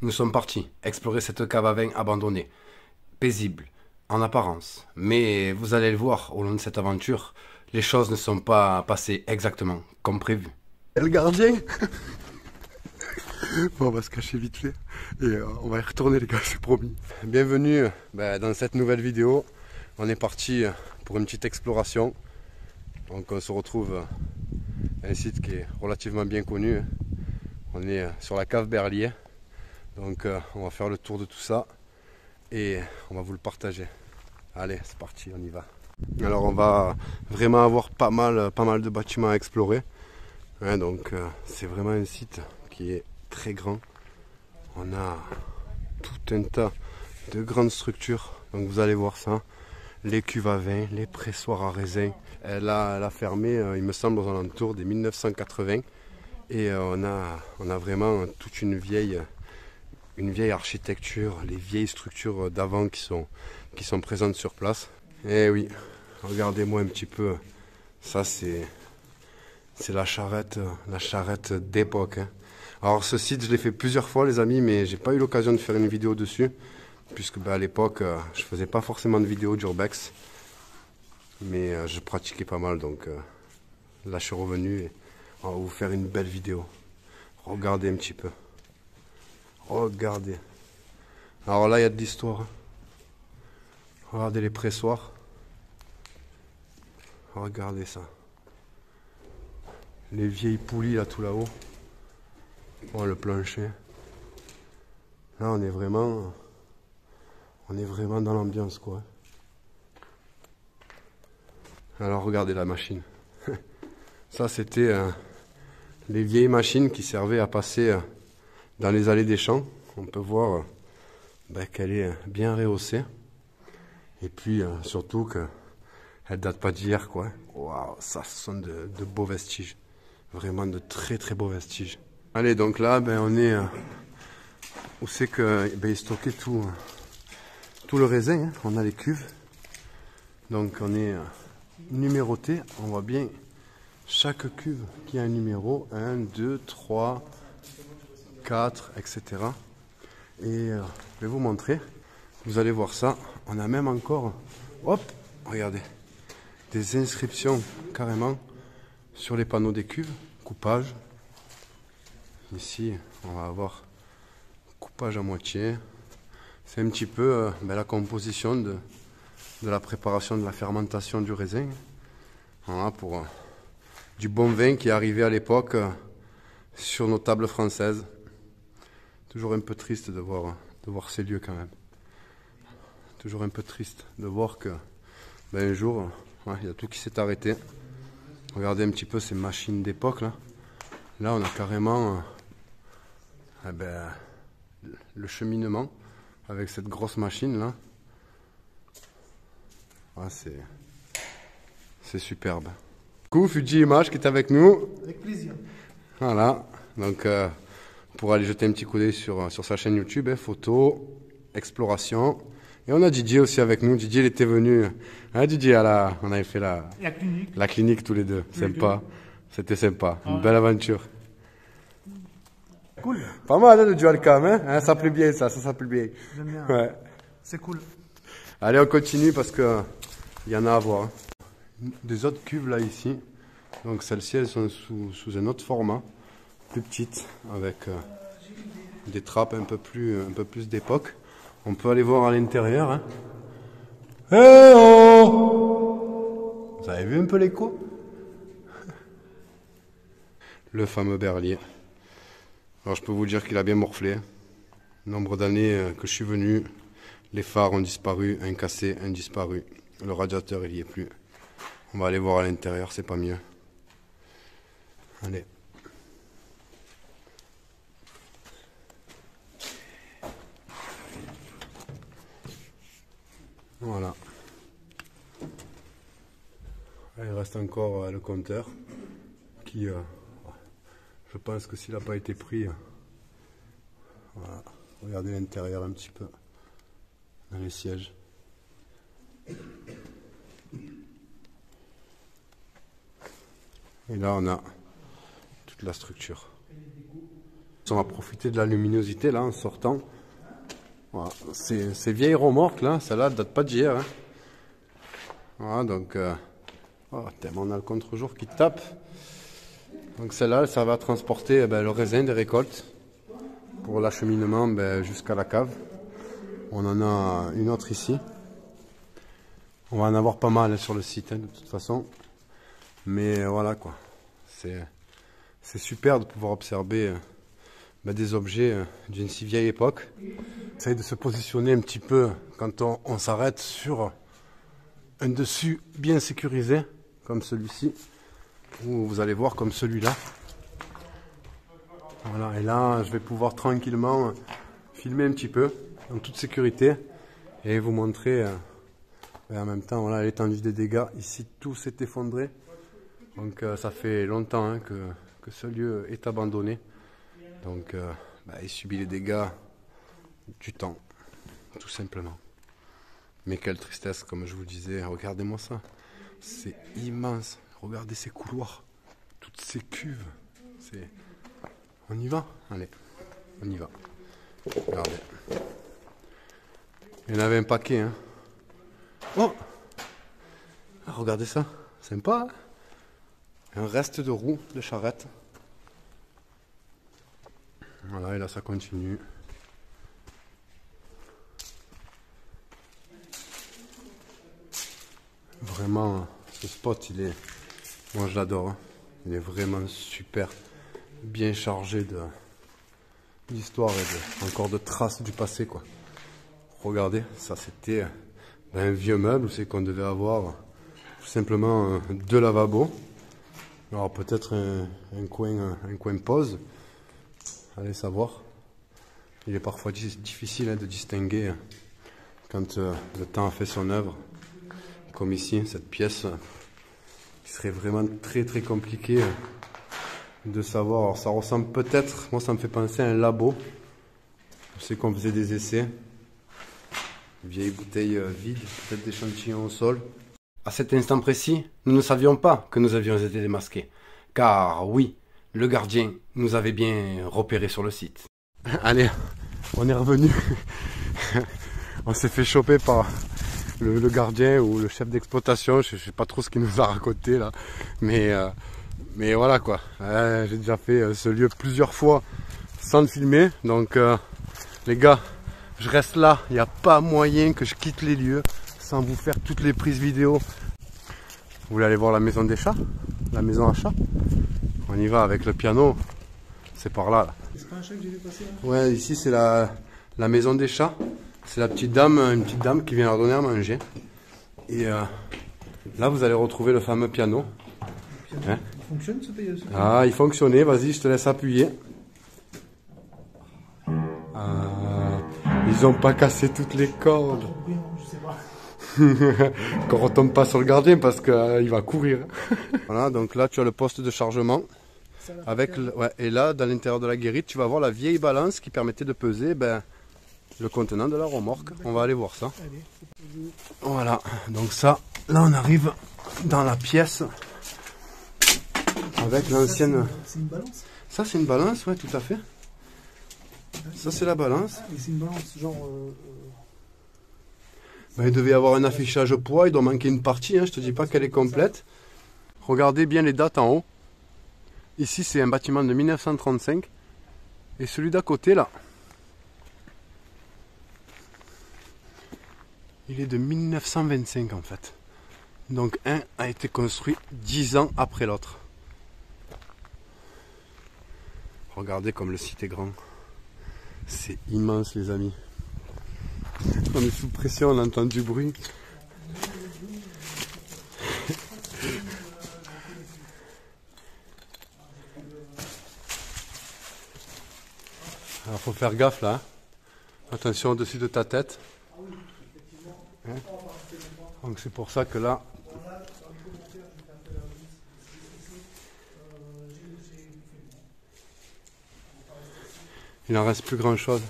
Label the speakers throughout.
Speaker 1: Nous sommes partis explorer cette cave à vin abandonnée, paisible, en apparence. Mais vous allez le voir, au long de cette aventure, les choses ne sont pas passées exactement comme prévu.
Speaker 2: Et le gardien. Bon, on va se cacher vite fait et on va y retourner les gars, c'est promis. Bienvenue dans cette nouvelle vidéo. On est parti pour une petite exploration. Donc on se retrouve à un site qui est relativement bien connu. On est sur la cave Berlier. Donc on va faire le tour de tout ça et on va vous le partager. Allez, c'est parti, on y va. Alors on va vraiment avoir pas mal de bâtiments à explorer. Ouais, donc c'est vraiment un site qui est très grand. On a tout un tas de grandes structures. Donc vous allez voir ça. Les cuves à vin, les pressoirs à raisin. Elle a fermé, il me semble, aux alentours des 1980. Et on a vraiment toute une vieille architecture, les vieilles structures d'avant qui sont présentes sur place. Et oui, regardez-moi un petit peu. Ça c'est la charrette d'époque. Hein. Alors ce site, je l'ai fait plusieurs fois les amis, mais j'ai pas eu l'occasion de faire une vidéo dessus. Puisque à l'époque, je faisais pas forcément de vidéos d'urbex. Mais je pratiquais pas mal, donc là je suis revenu et on va vous faire une belle vidéo. Regardez un petit peu. Regardez. Alors là, il y a de l'histoire. Regardez les pressoirs. Regardez ça. Les vieilles poulies là tout là-haut. Oh, le plancher. Là, on est vraiment dans l'ambiance quoi. Alors regardez la machine. Ça c'était les vieilles machines qui servaient à passer dans les allées des champs. On peut voir qu'elle est bien rehaussée. Et puis surtout qu'elle date pas d'hier quoi. Waouh, ça ce sont de beaux vestiges. Vraiment de très beaux vestiges. Allez, donc là on est où c'est que il stockait tout le raisin. Hein. On a les cuves. Donc on est numéroté. On voit bien chaque cuve qui a un numéro. 1, 2, 3, 4, etc. Et je vais vous montrer. Vous allez voir ça. On a même encore, hop, regardez, des inscriptions carrément sur les panneaux des cuves. Coupage. Ici, on va avoir coupage à moitié. C'est un petit peu la composition de la préparation de la fermentation du raisin. Voilà, pour du bon vin qui est arrivé à l'époque sur nos tables françaises. Toujours un peu triste de voir ces lieux quand même. Toujours un peu triste de voir que un jour, il y a tout qui s'est arrêté. Regardez un petit peu ces machines d'époque là. Là on a carrément le cheminement avec cette grosse machine là. C'est superbe. Coucou Fuji Image qui est avec nous.
Speaker 3: Avec plaisir.
Speaker 2: Voilà, donc pour aller jeter un petit coup d'œil sur sa chaîne YouTube, photo, exploration. Et on a Didier aussi avec nous. Didier il était venu. Hein, Didier, on avait fait la clinique tous les deux. Sympa. C'était sympa. Une belle aventure.
Speaker 3: Cool.
Speaker 2: Pas mal hein, le dual cam, hein, ça plaît bien ça s'appelle bien.
Speaker 3: J'aime bien.
Speaker 2: Ouais.
Speaker 3: C'est cool.
Speaker 2: Allez, on continue parce que il y en a à voir. Hein. Des autres cuves là ici. Donc celles-ci elles sont sous un autre format, plus petites, avec des trappes un peu plus d'époque. On peut aller voir à l'intérieur. Hein. Hey oh! Vous avez vu un peu l'écho? Le fameux Berlier. Alors je peux vous dire qu'il a bien morflé. Nombre d'années que je suis venu, les phares ont disparu, un cassé, un disparu. Le radiateur il y est plus. On va aller voir à l'intérieur, c'est pas mieux. Allez. Voilà. Il reste encore le compteur qui, je pense que s'il n'a pas été pris, voilà. Regardez l'intérieur un petit peu, dans les sièges. Et là on a toute la structure. On va profiter de la luminosité là en sortant. Voilà. Ces vieilles remorques là, celle-là date pas d'hier. Hein. Voilà, donc oh, on a le contre-jour qui tape. Donc celle-là, ça va transporter le raisin des récoltes pour l'acheminement jusqu'à la cave. On en a une autre ici. On va en avoir pas mal sur le site, hein, de toute façon. Mais voilà quoi. C'est super de pouvoir observer des objets d'une si vieille époque. Essaye de se positionner un petit peu quand on s'arrête sur un dessus bien sécurisé, comme celui-ci, ou vous allez voir comme celui-là. Voilà, et là, je vais pouvoir tranquillement filmer un petit peu, en toute sécurité, et vous montrer en même temps voilà, l'étendue des dégâts. Ici, tout s'est effondré. Donc ça fait longtemps hein, que ce lieu est abandonné. Donc il subit les dégâts du temps, tout simplement. Mais quelle tristesse, comme je vous le disais. Regardez-moi ça. C'est immense. Regardez ces couloirs. Toutes ces cuves. On y va? Allez, on y va. Regardez. Il y en avait un paquet. Hein. Oh! Ah, regardez ça. Sympa. Hein, un reste de roues de charrette. Voilà, et là ça continue. Vraiment, ce spot, moi je l'adore. Hein. Il est vraiment super, bien chargé d'histoire et encore de traces du passé, quoi. Regardez, ça c'était un vieux meuble, c'est qu'on devait avoir tout simplement 2 lavabos. Alors peut-être un coin pause. Allez savoir. Il est parfois difficile de distinguer quand le temps a fait son œuvre. Comme ici, cette pièce qui serait vraiment très très compliqué de savoir. Alors, ça ressemble peut-être, moi ça me fait penser à un labo. Je sais qu'on faisait des essais. Une vieille bouteille vide, peut-être des échantillons au sol.
Speaker 1: À cet instant précis, nous ne savions pas que nous avions été démasqués. Car oui, le gardien nous avait bien repérés sur le site.
Speaker 2: Allez, on est revenu. On s'est fait choper par le gardien ou le chef d'exploitation. Je ne sais pas trop ce qu'il nous a raconté là. Mais voilà quoi. J'ai déjà fait ce lieu plusieurs fois sans le filmer. Donc les gars, je reste là. Il n'y a pas moyen que je quitte les lieux sans vous faire toutes les prises vidéo. Vous voulez aller voir la maison des chats? La maison à chats? On y va avec le piano. C'est par là.
Speaker 3: C'est pas un chat que j'ai vu passer là?
Speaker 2: Ouais, ici c'est la maison des chats. C'est la petite dame, une petite dame qui vient leur donner à manger. Et là vous allez retrouver le fameux piano.
Speaker 3: Hein? Il fonctionne ce piano?
Speaker 2: Ah, il fonctionnait. Vas-y, je te laisse appuyer. Ils ont pas cassé toutes les cordes.
Speaker 3: Je sais pas.
Speaker 2: Qu'on retombe pas sur le gardien parce qu'il va courir. Voilà, donc là tu as le poste de chargement. Avec et là, dans l'intérieur de la guérite, tu vas voir la vieille balance qui permettait de peser le contenant de la remorque. On va aller voir ça. Voilà, donc ça, là on arrive dans la pièce avec l'ancienne...
Speaker 3: C'est une balance?
Speaker 2: Ça c'est une balance, ouais, tout à fait. Ça c'est la balance.
Speaker 3: Et c'est une balance genre...
Speaker 2: Il devait y avoir un affichage poids, il doit manquer une partie, hein, je te dis pas qu'elle est complète. Regardez bien les dates en haut. Ici c'est un bâtiment de 1935. Et celui d'à côté là, il est de 1925 en fait. Donc un a été construit 10 ans après l'autre. Regardez comme le site est grand. C'est immense les amis. On est sous pression, on entend du bruit. Alors faut faire gaffe là. Hein. Attention au-dessus de ta tête. Hein. Donc c'est pour ça que là... Il n'en reste plus grand chose.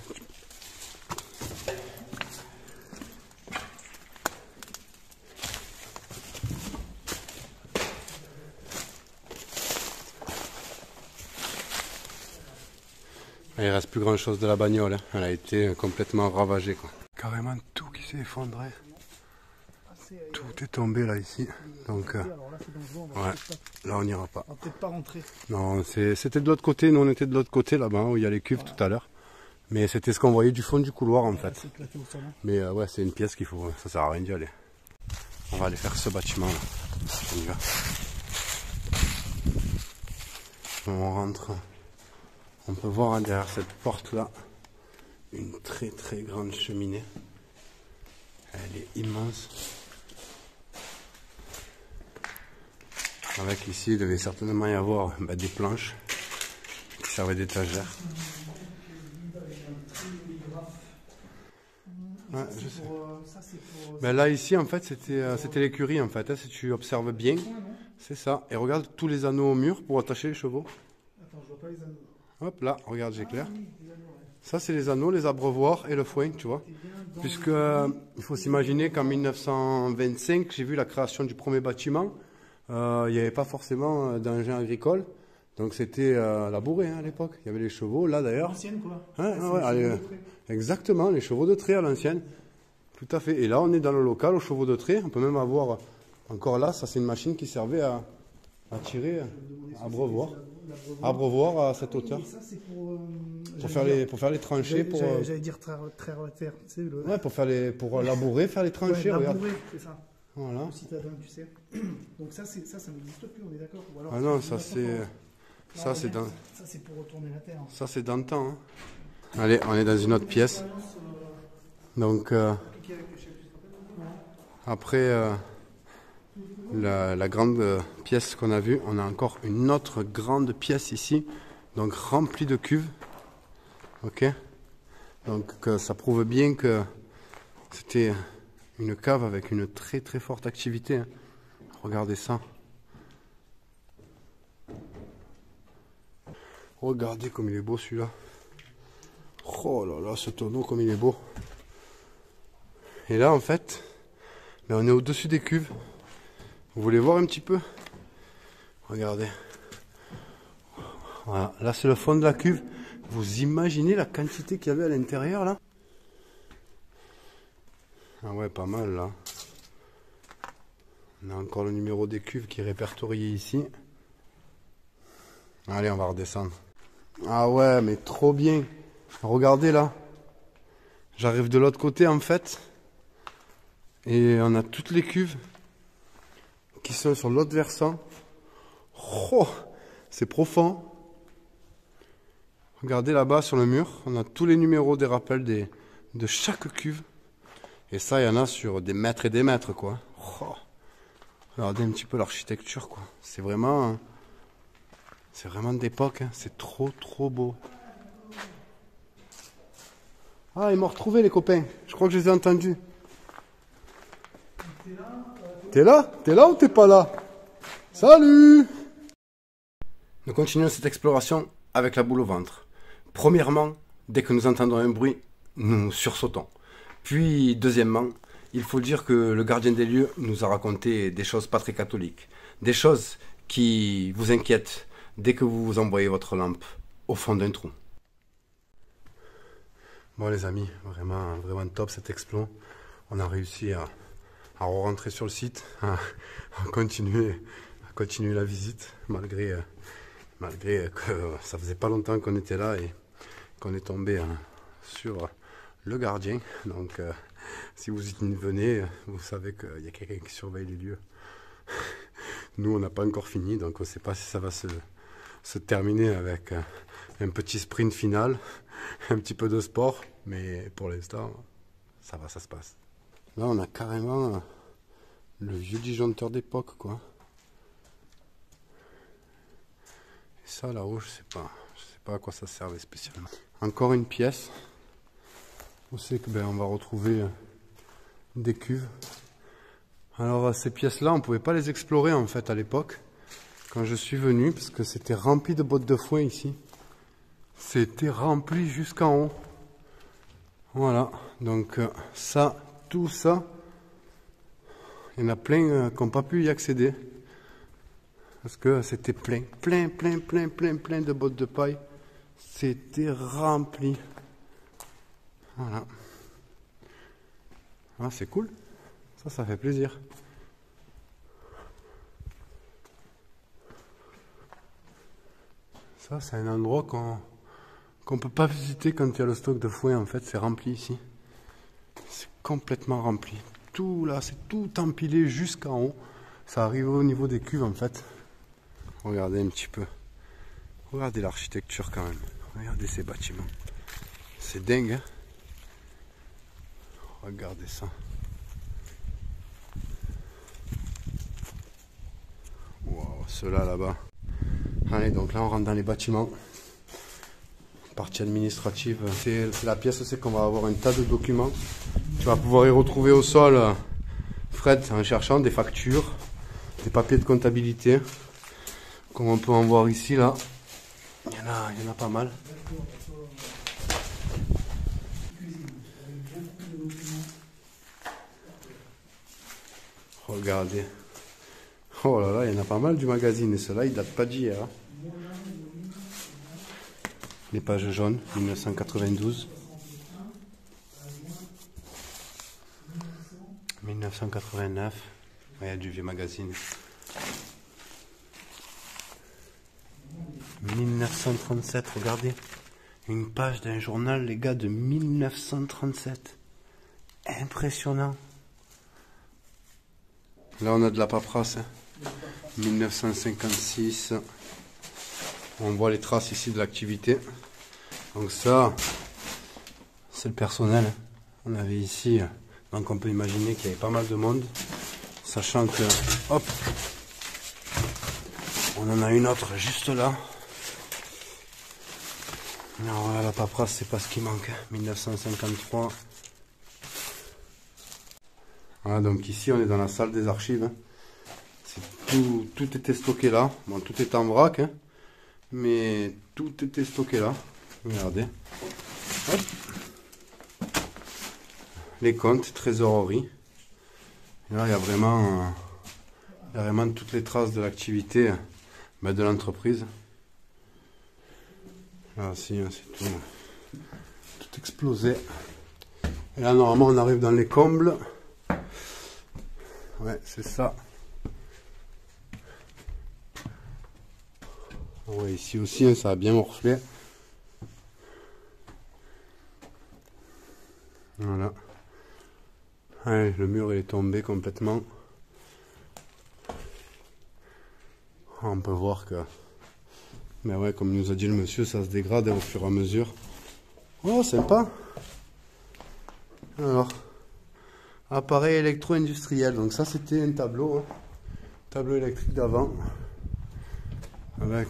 Speaker 2: Il reste plus grand chose de la bagnole, hein. Elle a été complètement ravagée, quoi. Carrément tout qui s'est effondré. Tout est tombé là ici. Donc
Speaker 3: Alors là, c'est dangereux, on va
Speaker 2: ouais, là on n'ira pas.
Speaker 3: on va peut-être pas rentrer.
Speaker 2: Non, c'était de l'autre côté, nous on était de l'autre côté là-bas où il y a les cuves tout à l'heure. Mais c'était ce qu'on voyait du fond du couloir en fait.
Speaker 3: C'est éclaté au sol, hein.
Speaker 2: Mais ouais, c'est une pièce qu'il faut, ça sert à rien d'y aller. On va aller faire ce bâtiment là. On y va. On rentre. On peut voir hein, derrière cette porte là une très très grande cheminée. Elle est immense. Avec ici, il devait certainement y avoir des planches qui servaient d'étagères. Ouais, je sais.
Speaker 3: Ça, c'est pour.
Speaker 2: Ben là ici en fait c'était l'écurie en fait, hein, si tu observes bien, c'est ça. Et regarde tous les anneaux au mur pour attacher les chevaux.
Speaker 3: Attends, je vois pas les anneaux.
Speaker 2: Hop là, regarde j'éclaire. Ça c'est les anneaux, les abreuvoirs et le foin, tu vois. Puisque il faut s'imaginer qu'en 1925 j'ai vu la création du premier bâtiment. Il n'y avait pas forcément d'engins agricoles. Donc c'était labouré hein, à l'époque. Il y avait les chevaux là d'ailleurs.
Speaker 3: L'ancienne, quoi.
Speaker 2: Hein,
Speaker 3: C'est
Speaker 2: ouais,
Speaker 3: les
Speaker 2: allez,
Speaker 3: chevaux de trait.
Speaker 2: exactement, les chevaux de trait à l'ancienne. Tout à fait. Et là, on est dans le local aux chevaux de trait. On peut même avoir, encore là, ça c'est une machine qui servait à tirer, à abreuvoir à cette hauteur.
Speaker 3: Et ça, c'est pour.
Speaker 2: Pour faire les tranchées.
Speaker 3: J'allais dire traire la terre. Tu sais, le.
Speaker 2: Ouais, pour labourer, faire les tranchées,
Speaker 3: Ouais,
Speaker 2: regarde.
Speaker 3: labourer, c'est ça.
Speaker 2: Voilà.
Speaker 3: Le citadin, tu sais. Donc ça n'existe plus, on est d'accord. Ou alors,
Speaker 2: Ah non,
Speaker 3: c'est
Speaker 2: ça
Speaker 3: une autre
Speaker 2: c'est.
Speaker 3: forme.
Speaker 2: Ça c'est dans.
Speaker 3: Ça, c'est pour retourner la terre.
Speaker 2: Ça c'est dans le temps. Hein. Allez, on est dans une autre pièce. Donc après la grande pièce qu'on a vue, on a encore une autre grande pièce ici, donc remplie de cuves. Ok. Donc ça prouve bien que c'était une cave avec une très très forte activité. Hein. Regardez ça. Regardez comme il est beau celui-là. Oh là là, ce tonneau comme il est beau. Et là en fait, on est au-dessus des cuves. Vous voulez voir un petit peu? Regardez. Voilà, là c'est le fond de la cuve. Vous imaginez la quantité qu'il y avait à l'intérieur là? Ah ouais, pas mal là. On a encore le numéro des cuves qui est répertorié ici. Allez, on va redescendre. Ah ouais, mais trop bien. Regardez là. J'arrive de l'autre côté en fait. Et on a toutes les cuves qui sont sur l'autre versant. Oh, c'est profond. Regardez là-bas sur le mur. On a tous les numéros des rappels de chaque cuve. Et ça, il y en a sur des mètres et des mètres, quoi. Oh. Regardez un petit peu l'architecture, quoi. C'est vraiment d'époque. Hein. C'est trop, trop beau. Ah, ils m'ont retrouvé, les copains. Je crois que je les ai entendus. T'es là? T'es là ou t'es pas là? Salut!
Speaker 1: Nous continuons cette exploration avec la boule au ventre. Premièrement, dès que nous entendons un bruit, nous sursautons. Puis, deuxièmement, il faut dire que le gardien des lieux nous a raconté des choses pas très catholiques. Des choses qui vous inquiètent dès que vous envoyez votre lampe au fond d'un trou.
Speaker 2: Bon les amis, vraiment, vraiment top cet explo. On a réussi à rentrer sur le site, à continuer la visite, malgré que ça faisait pas longtemps qu'on était là et qu'on est tombé sur le gardien. Donc si vous y venez, vous savez qu'il y a quelqu'un qui surveille les lieux. Nous, on n'a pas encore fini, donc on ne sait pas si ça va se terminer avec un petit sprint final, un petit peu de sport, mais pour l'instant, ça va, ça se passe. Là, on a carrément le vieux disjoncteur d'époque, quoi. Et ça, là-haut, je sais pas à quoi ça servait spécialement. Encore une pièce. On sait que on va retrouver des cuves. Alors ces pièces-là, on ne pouvait pas les explorer en fait à l'époque, quand je suis venu, parce que c'était rempli de bottes de foin ici. C'était rempli jusqu'en haut. Voilà, donc ça, tout ça, il y en a plein qui n'ont pas pu y accéder. Parce que c'était plein de bottes de paille. C'était rempli. Voilà. Ah, c'est cool. Ça fait plaisir. Ça, c'est un endroit qu'on peut pas visiter quand il y a le stock de fouet. En fait, c'est rempli ici. C'est complètement rempli. Tout là, c'est tout empilé jusqu'en haut. Ça arrive au niveau des cuves en fait. Regardez un petit peu. Regardez l'architecture quand même. Regardez ces bâtiments. C'est dingue, hein? Regardez ça. Wow, ceux-là là-bas. Allez, donc là on rentre dans les bâtiments. Partie administrative. C'est la pièce, c'est qu'on va avoir un tas de documents. Tu vas pouvoir y retrouver au sol, Fred, en cherchant des factures, des papiers de comptabilité. Comme on peut en voir ici, là. Il y en a pas mal. Regardez. Oh là là, il y en a pas mal du magazine. Et ceux-là, ils datent pas d'hier. Hein. Les pages jaunes, 1992. 1989. Il y a du vieux magazine. 1937, regardez. Une page d'un journal, les gars, de 1937. Impressionnant. Là, on a de la paperasse. Hein. 1956. On voit les traces ici de l'activité. Donc ça, c'est le personnel. On avait ici, donc on peut imaginer qu'il y avait pas mal de monde. Sachant que, hop, on en a une autre juste là. Alors voilà, la paperasse, c'est pas ce qui manque. 1953. Voilà, donc ici, on est dans la salle des archives. Hein. Tout était stocké là. Bon, tout est en vrac, hein, mais tout était stocké là. Regardez. Hop. Les comptes, trésorerie. Et là, il y a vraiment toutes les traces de l'activité de l'entreprise. Là aussi, hein, c'est tout explosé. Et là, normalement, on arrive dans les combles. Ouais, c'est ça. Ouais, ici aussi, hein, ça a bien morflé. Voilà. Ouais, le mur il est tombé complètement. On peut voir que... Mais ouais, comme nous a dit le monsieur, ça se dégrade au fur et à mesure. Oh, sympa. Alors, appareil électro-industriel. Donc ça, c'était un tableau. Hein. Tableau électrique d'avant. Avec,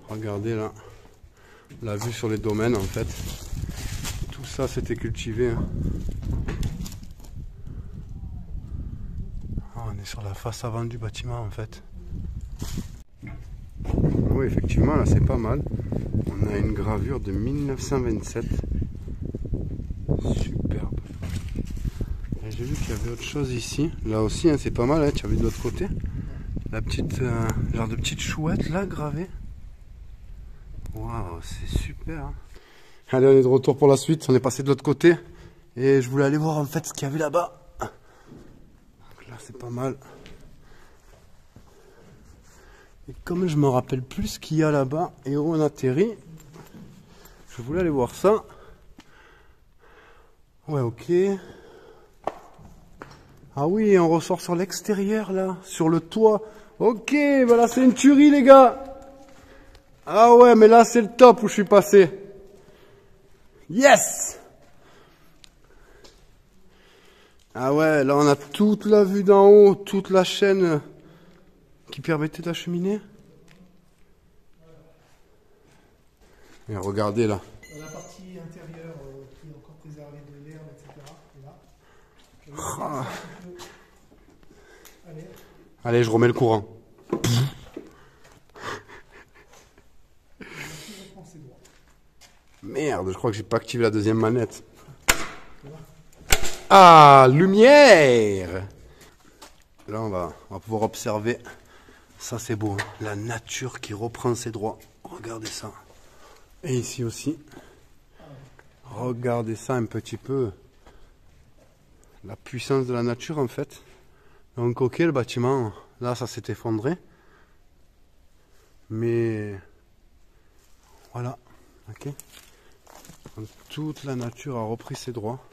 Speaker 2: regardez là, la vue sur les domaines en fait. Tout ça, c'était cultivé. Hein. Oh, on est sur la face avant du bâtiment en fait. Oui, effectivement, là c'est pas mal. On a une gravure de 1927. Superbe. Et j'ai vu qu'il y avait autre chose ici. Là aussi, hein, c'est pas mal. Hein. Tu as vu de l'autre côté la petite, genre de petite chouette là gravée. Waouh, c'est super. Hein. Allez, on est de retour pour la suite. On est passé de l'autre côté. Et je voulais aller voir en fait ce qu'il y avait là-bas. Donc là, c'est pas mal. Et comme je me rappelle plus ce qu'il y a là-bas et où on atterrit, je voulais aller voir ça. Ouais, ok. Ah oui, on ressort sur l'extérieur là, sur le toit. Ok, voilà, c'est une tuerie les gars. Ah ouais, mais là c'est le top où je suis passé. Yes! Ah ouais, là on a toute la vue d'en haut, toute la chaîne qui permettait d'acheminer. Et regardez là.
Speaker 3: La partie intérieure qui est encore préservée de l'herbe, etc. Là.
Speaker 2: Ah.
Speaker 3: Allez.
Speaker 2: Allez, je remets le courant. Merde, je crois que j'ai pas activé la deuxième manette. Ah, lumière! Là, on va pouvoir observer. Ça, c'est beau. Hein. La nature qui reprend ses droits. Regardez ça. Et ici aussi. Regardez ça un petit peu. La puissance de la nature en fait. Donc ok, le bâtiment, là ça s'est effondré. Mais voilà, ok. Donc, toute la nature a repris ses droits.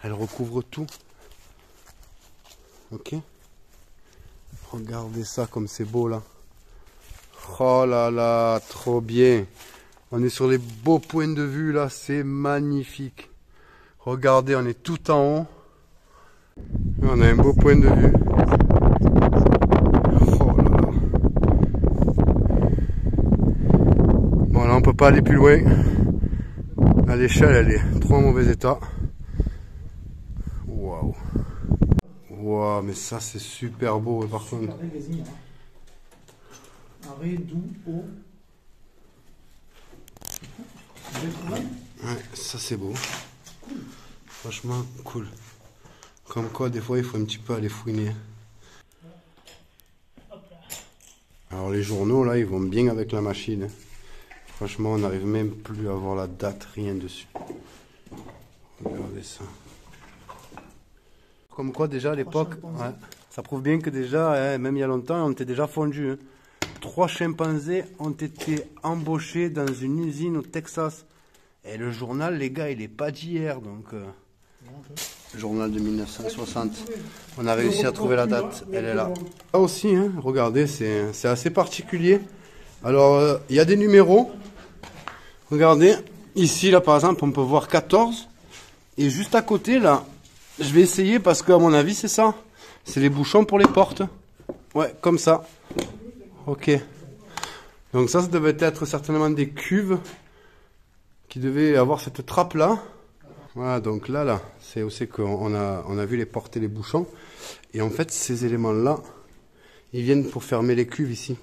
Speaker 2: Elle recouvre tout. Ok. Regardez ça comme c'est beau là. Oh là là, trop bien. On est sur les beaux points de vue là, c'est magnifique. Regardez, on est tout en haut. On a un beau point de vue. Oh là là. Bon là on peut pas aller plus loin. À l'échelle elle est trop en mauvais état. Waouh. Waouh, mais ça c'est super beau par contre.
Speaker 3: Arrêt, doux, haut.
Speaker 2: Ouais, ça c'est beau. Franchement cool. Comme quoi des fois il faut un petit peu aller fouiner. Alors les journaux là ils vont bien avec la machine. Franchement on n'arrive même plus à voir la date, rien dessus. Regardez ça. Comme quoi déjà à l'époque, ouais, ça prouve bien que déjà, même il y a longtemps, on était déjà fondus. Hein. 3 chimpanzés ont été embauchés dans une usine au Texas. Et le journal, les gars, il est pas d'hier, donc... journal de 1960. On a réussi à trouver la date, elle est là. Là aussi, hein, regardez, c'est assez particulier. Alors, il y a des numéros. Regardez, ici, là, par exemple, on peut voir 14. Et juste à côté, là, je vais essayer parce qu'à mon avis, c'est ça. C'est les bouchons pour les portes. Ouais, comme ça. Ok. Donc ça devait être certainement des cuves qui devaient avoir cette trappe-là. Voilà, donc là, c'est aussi qu'on a vu les portes et les bouchons. Et en fait, ces éléments-là, ils viennent pour fermer les cuves ici.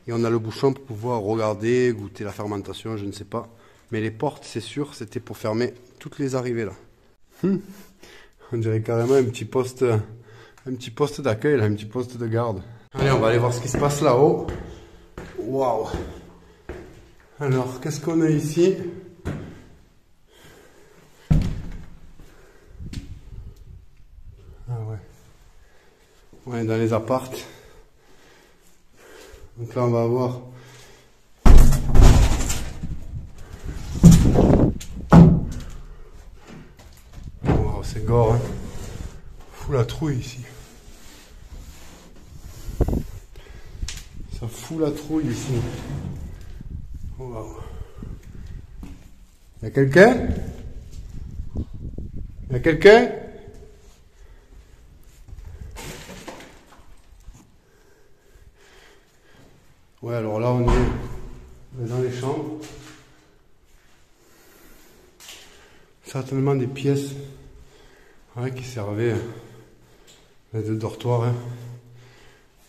Speaker 2: Et on a le bouchon pour pouvoir regarder, goûter la fermentation, je ne sais pas. Mais les portes, c'est sûr, c'était pour fermer toutes les arrivées là. On dirait carrément un petit poste d'accueil, un petit poste de garde. Allez, on va aller voir ce qui se passe là-haut. Waouh! Alors, qu'est-ce qu'on a ici? Ah ouais. On est dans les appartes. Donc là, on va voir. Waouh, c'est gore, hein. Fou la trouille ici. Ça fout la trouille ici. Waouh. Y'a quelqu'un? Y'a quelqu'un? Ouais, alors là on est dans les chambres. Certainement des pièces, ouais, qui servaient de dortoir. Hein.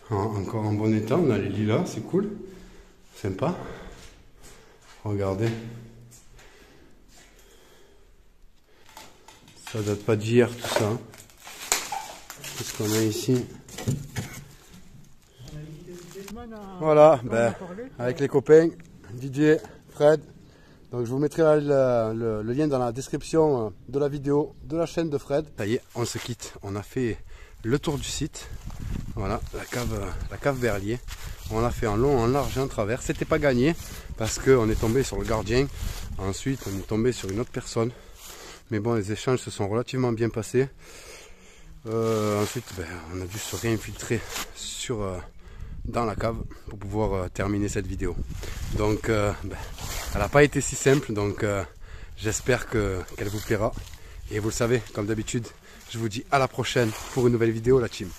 Speaker 2: Encore en bon état, on a les lits là, c'est cool. Sympa. Regardez. Ça date pas d'hier tout ça. Hein. Qu'est-ce qu'on a ici? Voilà, ben, avec les copains, DJ, Fred. Donc je vous mettrai le lien dans la description de la vidéo de la chaîne de Fred. Ça y est, on se quitte. On a fait le tour du site. Voilà, la cave Berlier. On l'a fait en long, en large et en travers. C'était pas gagné parce qu'on est tombé sur le gardien. Ensuite, on est tombé sur une autre personne. Mais bon, les échanges se sont relativement bien passés. Ensuite, ben, on a dû se réinfiltrer dans la cave pour pouvoir terminer cette vidéo. Donc, ben, elle n'a pas été si simple. Donc, j'espère qu'elle vous plaira. Et vous le savez, comme d'habitude, je vous dis à la prochaine pour une nouvelle vidéo, la team.